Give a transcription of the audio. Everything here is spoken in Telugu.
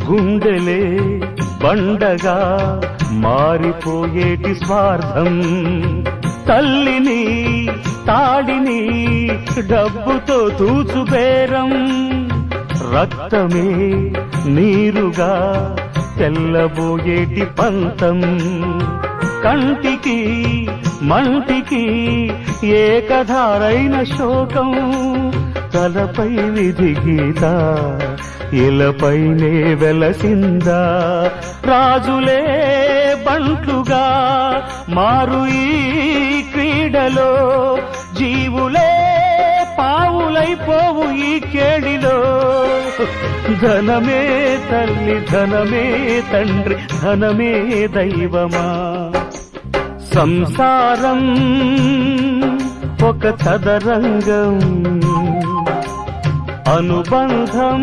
గుండెలే బండగా మారిపోయేటి స్వార్థం, తల్లిని తాడిని డబ్బుతో తూచుబేరం, రక్తమే నీరుగా తెల్లబోయేటి పంతం, కంటికి మంటికి ఏకధారైన శోకం, తలపై విధి గీత ఇలపైనే వెలసిందా, రాజులే బంట్లుగా మారు ఈ క్రీడలో, జీవులే పావులైపోవు ఈ కేడిలో, ధనమే తల్లి ధనమే తండ్రి ధనమే దైవమా, సంసారం ఒక చదరంగం, అనుబంధం